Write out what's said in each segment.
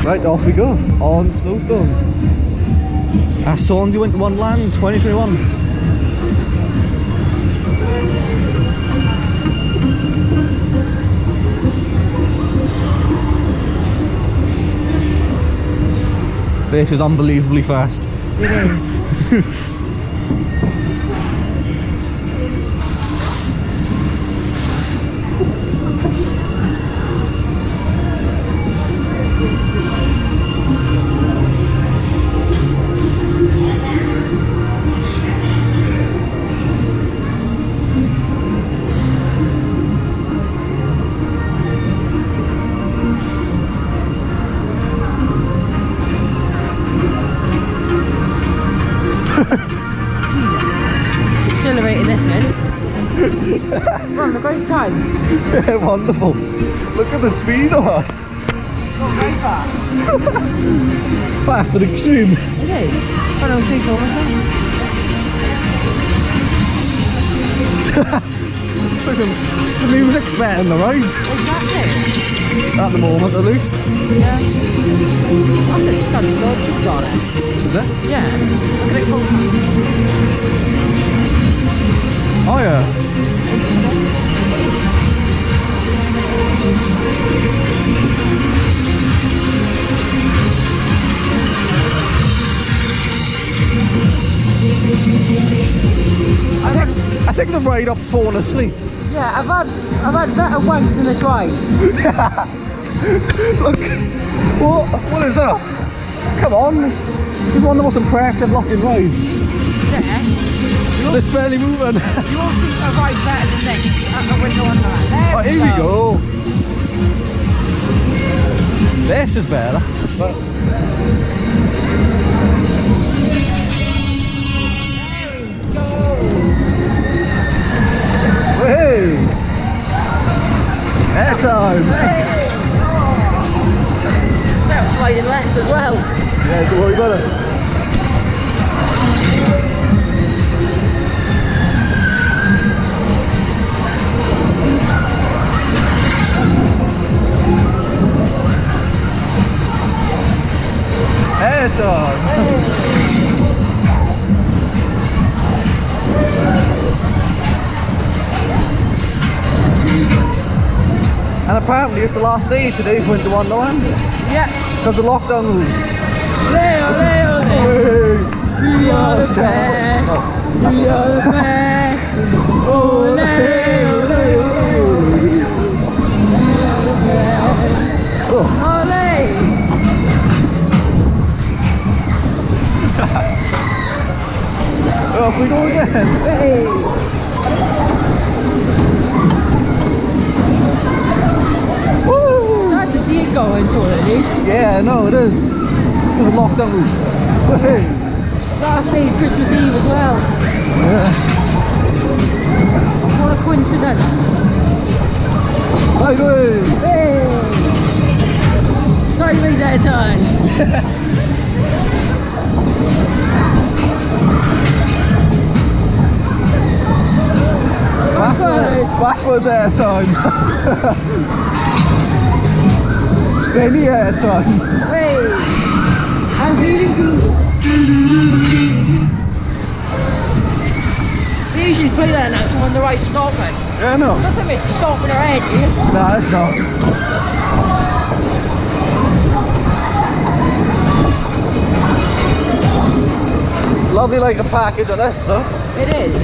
Right, off we go on Snowstorm. Swansea went to Wonderland 2021. This is unbelievably fast. It is. Accelerating this then. We're having a great time. Yeah, wonderful. Look at the speed of us. Not very fast. Fast and extreme. It is. I don't say so myself. Listen, the music's better than the ride. Exactly. At the moment, at least. Yeah. I said stand still, jumps on it. Is it? Yeah. Look at it go. Oh yeah. I think the ride up's fallen asleep. Yeah, I've had better wanks than this ride. Look, what is that? Come on, this is one of the most impressive looking rides. Yeah. It's barely moving. You won't see a ride better than this at the Winter Wonderland. There Here we go. This is better. Hey! Airtime! Hey. They're sliding left as well. Yeah, don't worry about it. And apparently it's the last day today for Winter Wonderland. Yeah. Because of lockdown rules. We are the best. We are the best. Ole, ole, ole. We are the best. Ole. Off we go again. Hey. Woo! Sad to see it going, sort of. Yeah, no, it is. It's because of lockdown rules. Hey. Last day is Christmas Eve as well. Yeah. What a coincidence. Sideways. Hey. Sideways at a time. Backwards air time. Spinny air time. Hey, I'm feeling good. They usually play that announcement when the right stopping. Yeah, no. That's like it's stopping her head, yeah? No, it's not. Lovely like a package on this, though. It is.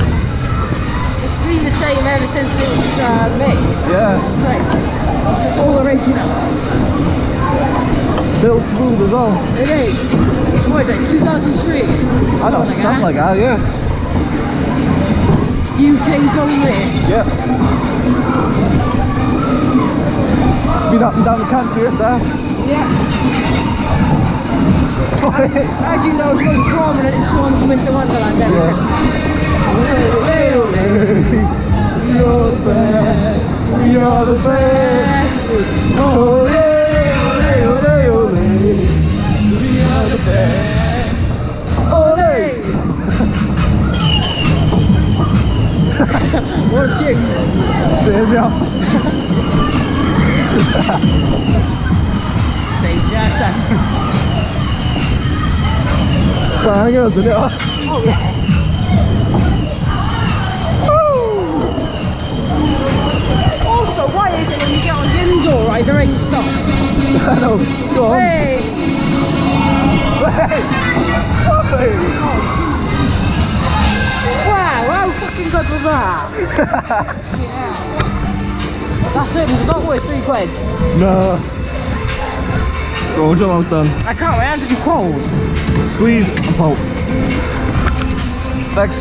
It's been the same ever since it was made. Yeah. Right. It's all original. Still smooth as well. It is. What is it, 2003? I know, something like that, yeah. UK's only. Yeah. Speed up and down the country yourself. Yeah. As you know, it's most prominent in Swansea Winter Wonderland every Christmas. We are the best. We are the best. Ole, ole, ole, ole. We are the best. Ole. What a chick. Same, yeah. Thank you. Yeah, 10. Bang us, isn't it? Oh yeah. Also, why is it when you get on the indoor ride, the rain stops? I know. Go on. Hey! Hey. Wow, how fucking good was that? Yeah. That's it, it's not worth £3. No. Go on, John, I'm done. I can't, my hands are too cold. Squeeze and pull. Thanks.